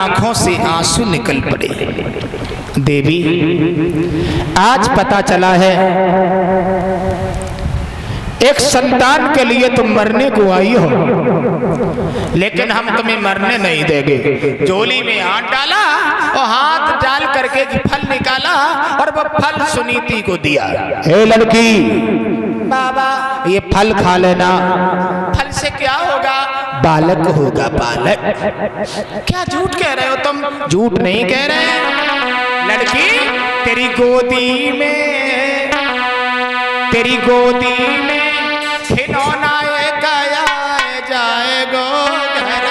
आंखों से आंसू निकल पड़े। देवी, आज पता चला है एक संतान के लिए तुम मरने को आई हो, लेकिन हम तुम्हें मरने नहीं देंगे। झोली में हाथ डाला और हाथ डाल करके फल निकाला और वह फल सुनीति को दिया। हे लड़की, बाबा ये फल खा लेना। फल से क्या होगा? बालक होगा, बालक। क्या झूठ कह रहे हो तुम? झूठ नहीं कह रहे। लड़की, तेरी गोदी में खिलौना गया जाएगो घर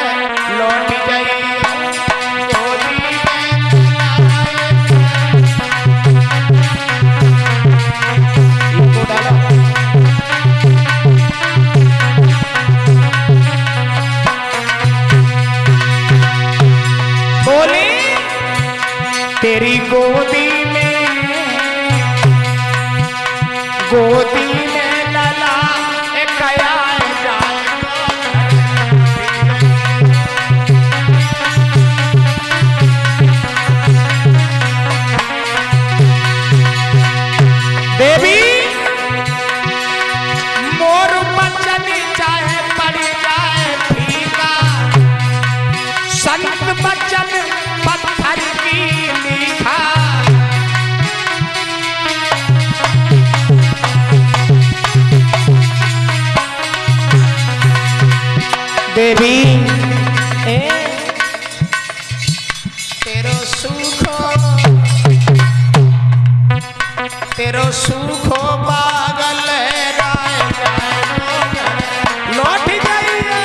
लौट जाइए। गोदी में बोली, तेरी गोदी में लला गया देवी। मोर बचन चाहे पड़ जाए फीका, संत बचन पत्थर की मीठा। देवी, तेरो सुखो पागल लौट जाइए।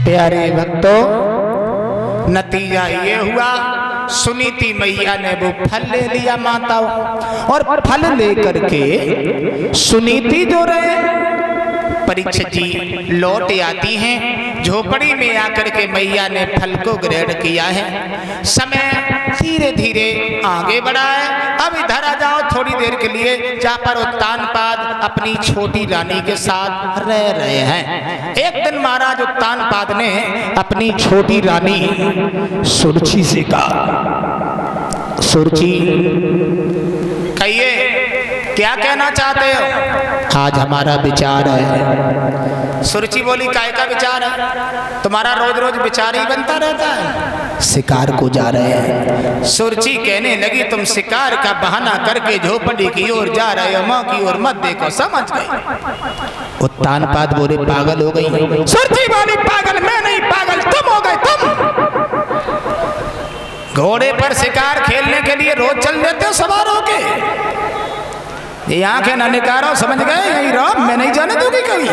प्यारे भक्तों, नतीजा ये हुआ, सुनीति मैया ने वो फल ले लिया माताओं, और फल लेकर के सुनीति जो रहे परीक्षित जी लौट आती हैं। झोपड़ी में आकर के मैया ने फल को ग्रहण किया है। समय धीरे धीरे आगे बढ़ा है। अब इधर आ जाओ थोड़ी देर के लिए, जहाँ पर उत्तानपाद अपनी छोटी रानी के साथ रह रहे हैं। एक दिन महाराज उत्तानपाद ने अपनी छोटी रानी सुरुचि से कहा, सुरुचि कहिए क्या कहना चाहते हो? आज हमारा विचार है। सुरुचि बोली, काय का विचार है? तुम्हारा रोज रोज विचार ही बनता रहता है। शिकार को जा रहे हैं। सुरुचि कहने लगी, तुम शिकार का बहाना करके झोपड़ी की ओर जा रहे हो, माँ की ओर मत देखो। समझ गई। उत्तानपाद बोले, पागल हो गई। सुरुचि बोली, पागल मैं नहीं, पागल तुम हो गए। तुम घोड़े पर शिकार खेलने के लिए रोज चल देते हो सवार होके। ये आंखें ना निकालो, समझ गए? यही रहो, मैं नहीं जाने दूंगी कभी।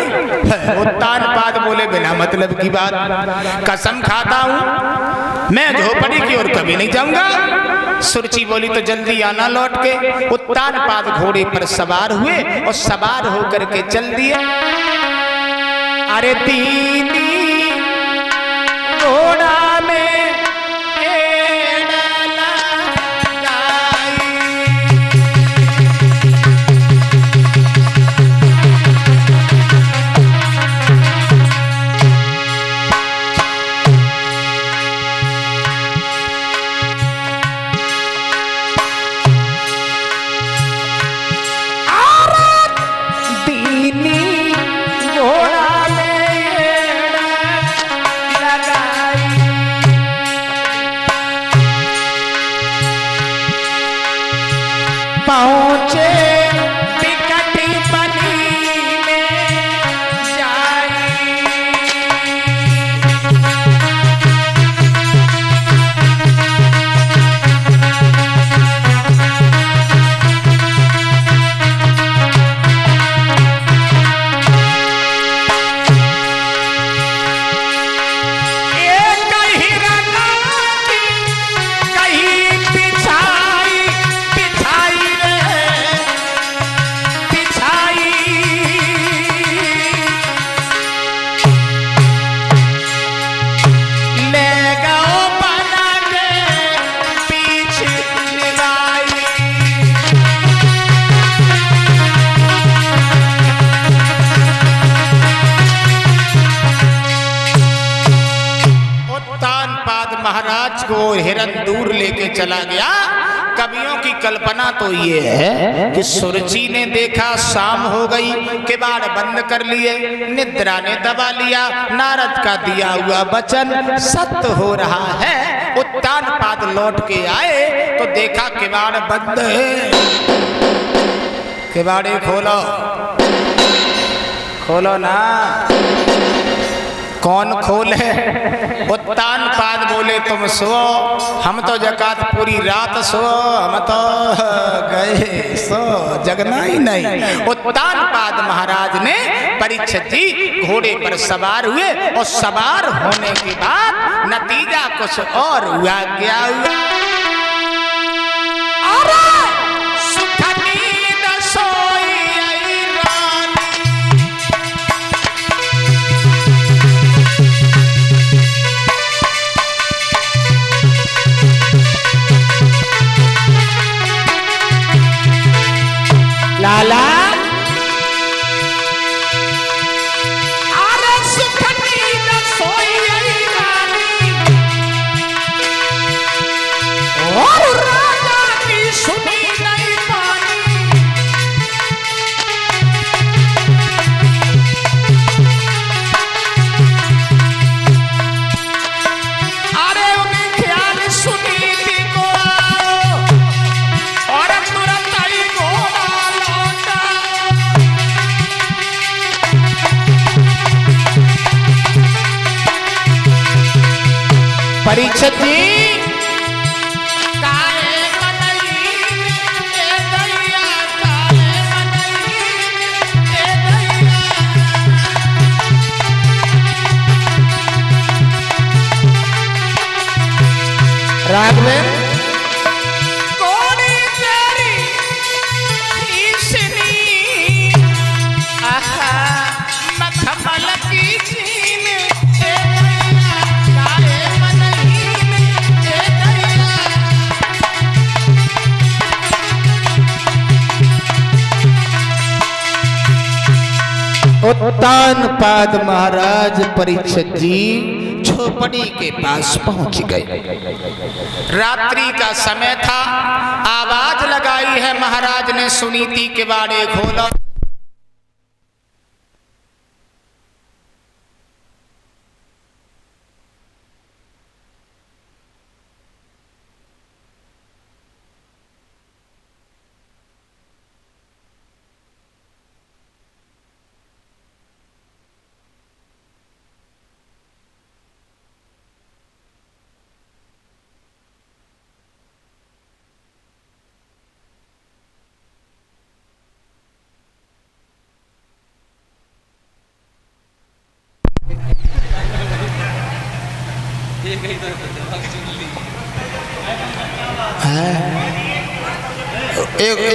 उत्तानपाद बोले, बिना मतलब की बात, कसम खाता हूं मैं झोपड़ी की ओर कभी नहीं जाऊंगा। सुरुचि बोली, तो जल्दी आना लौट के। उत्तानपाद घोड़े पर सवार हुए और सवार होकर के चल दिए। अरे दीनी घोड़ा में महाराज को हिरन दूर लेके चला गया। कवियों की कल्पना तो ये है कि सुरुचि ने देखा शाम हो गई, किवाड़ बंद कर लिए, निद्रा ने दबा लिया, नारद का दिया हुआ वचन सत्य हो रहा है। उत्तानपाद लौट के आए तो देखा किवाड़ बंद है। किवाड़े खोलो, खोलो ना। कौन खोले? उत्तानपाद बोले तुम सो, हम तो जकात पूरी रात सो, हम तो गए सो, जगना ही नहीं। उत्तानपाद महाराज ने परीक्षित जी घोड़े पर सवार हुए और सवार होने के बाद नतीजा कुछ और हुआ। क्या हुआ? लाला अरे सुख नींद सोई रानी और राजा की सुनी नहीं पानी। अरे उन्हें ख्याल सुनी थी को और तुरंत आई घोड़ा। परीक्षित जी राघवेंद्र उत्तानपाद महाराज परीक्षित जी झोपड़ी के पास पहुंच गए। रात्रि का समय था। आवाज लगाई है महाराज ने, सुनी थी किवाड़े खोलो।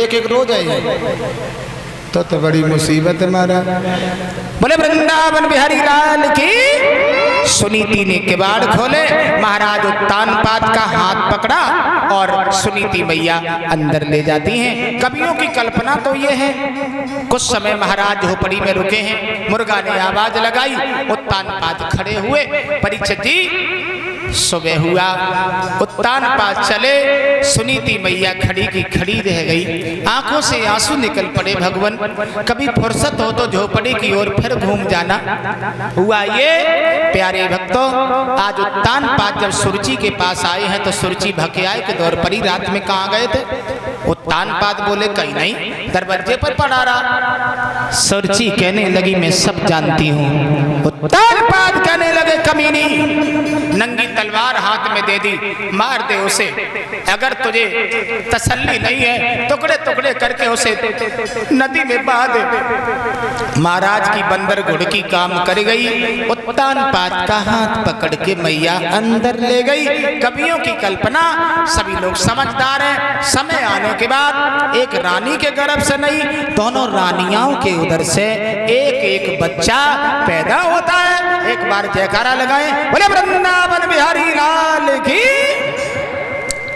एक रोज आई तो बड़ी मुसीबत है मारा। बोले वृंदावन बिहारी लाल की। सुनीति ने किवाड़ खोले, महाराज उत्तानपाद का हाथ पकड़ा और सुनीति मैया अंदर ले जाती हैं। कवियों की कल्पना तो ये है, कुछ समय महाराज झोपड़ी में रुके हैं, मुर्गा ने आवाज लगाई, उत्तानपाद खड़े हुए। परीक्षित जी सुबह हुआ, उत्तानपाद चले, सुनीति मैया खड़ी की खड़ी रह गई, आंखों से आंसू निकल पड़े। भगवान कभी फुर्सत हो तो झोपड़ी की ओर फिर घूम जाना। हुआ ये प्यारे भक्तों, आज उत्तानपाद जब सुरुचि के पास आए हैं तो सुरुचि भकियाए के दौर पर ही रात में कहाँ गए थे। उत्तानपाद बोले कहीं नहीं, दरवाजे पर पड़ा रहा। सुरुचि कहने लगी मैं सब जानती हूँ। उत्तानपाद कहने लगे कमीनी, नंगी तलवार हाथ में दे दी, मार दे उसे। अगर तुझे तसल्ली नहीं है टुकड़े टुकड़े करके उसे नदी में बहा दे। महाराज की बंदर घुड़की काम कर गई। उत्तानपाद का हाथ पकड़ के मैया अंदर ले गई। कवियों की कल्पना, सभी लोग समझदार हैं। समय आने के बाद एक रानी के गर्भ से नहीं, दोनों रानियों के उधर से एक एक बच्चा पैदा होता है। एक बार जयकारा लगाएं, बोले वृंदावन बिहारी लाल की।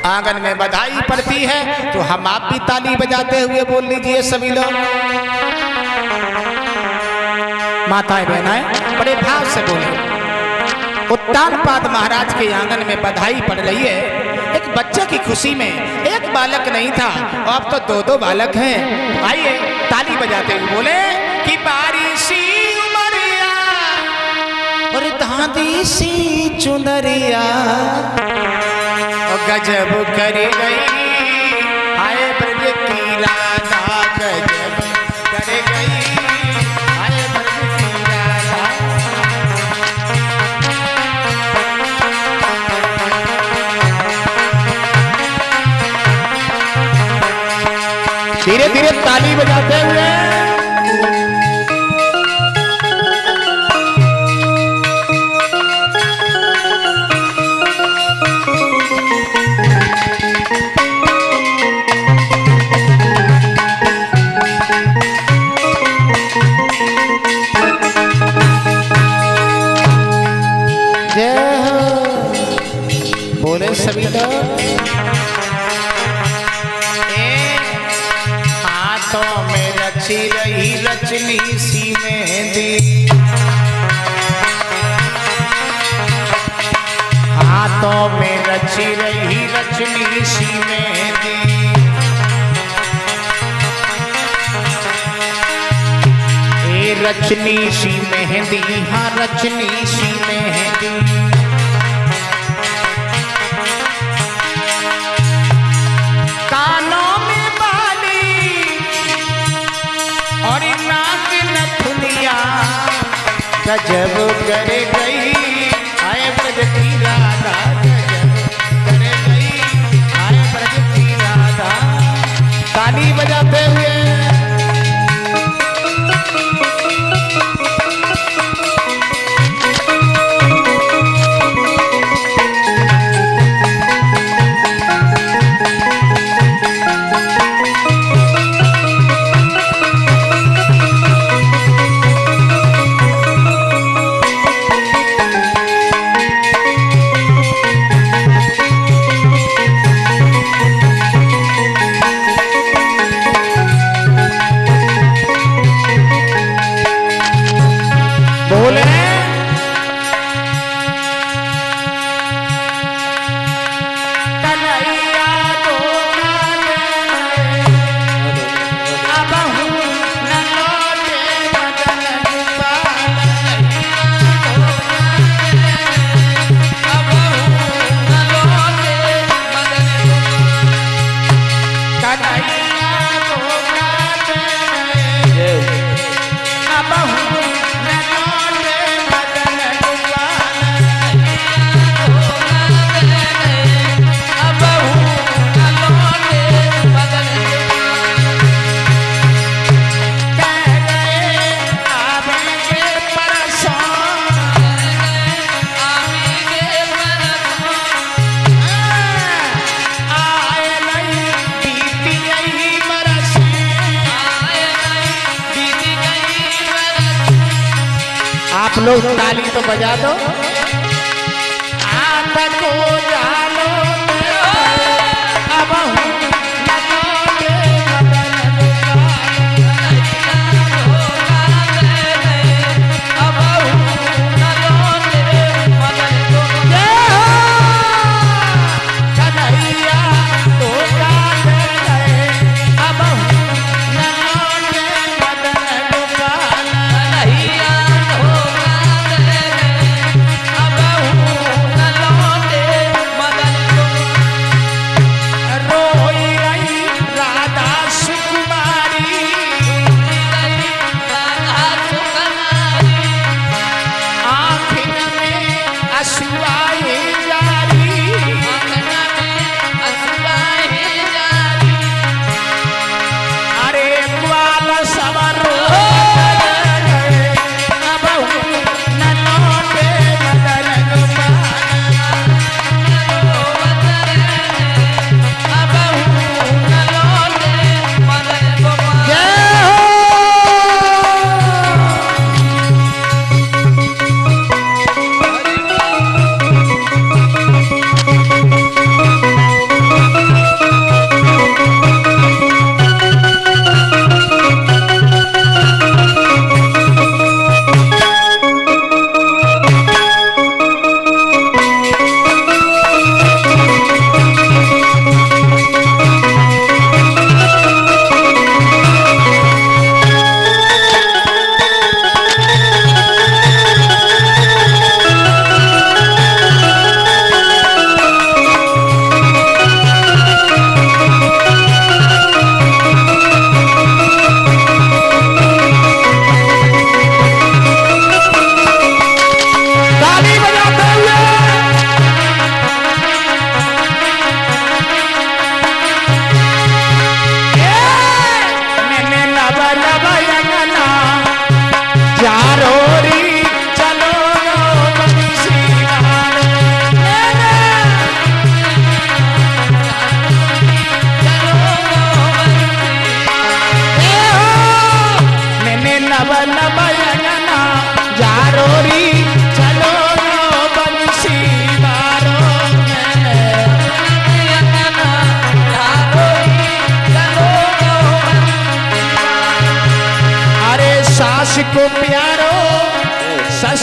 आंगन में बधाई पड़ती है तो हम आप भी ताली बजाते हुए बोल लीजिए सभी लोग। माताएं बहनाएं बड़े भाव से बोले। उत्तानपाद महाराज के आंगन में बधाई पड़ रही है। एक बच्चे की खुशी में एक बालक नहीं था, अब तो दो दो बालक हैं। आइए ताली बजाते हुए बोले कि बारिशी उमरिया और धांधी सी चुनरिया गजब कर गई, आए ब्रज की राधा गजब कर गई, आए ब्रज की राधा। धीरे धीरे ताली बजाते हुए बोले सभी लोग हाथों में रची रही रचनी सी मेहंदी, हाथों में रची रही रचनी सी मेहंदी, ए रचनी सी मेहंदी, हाँ रचनी सी मेहंदी। कानों में बाली और नाक नथुनिया गजब कर गई, आए ब्रज की राधा गजब कर गई, आए ब्रज की राधा। ताली बजाते हुए बोले कन्हैया को अब हूँ न लौटे मदन गोपाल, अब हूँ न लौटे मदन कन्हैया को अब हूँ आप लोग ताली तो बजा दो। आप को जानो अब हूँ न लौटे मदन गोपाल, अब हूँ न लौटे मदन गोपाल। कन्हैया तो जाने गए, अब हूँ न लौटे मदन गोपाल, कन्हैया तो जाने गए, अब हूँ न लौटे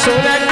सुर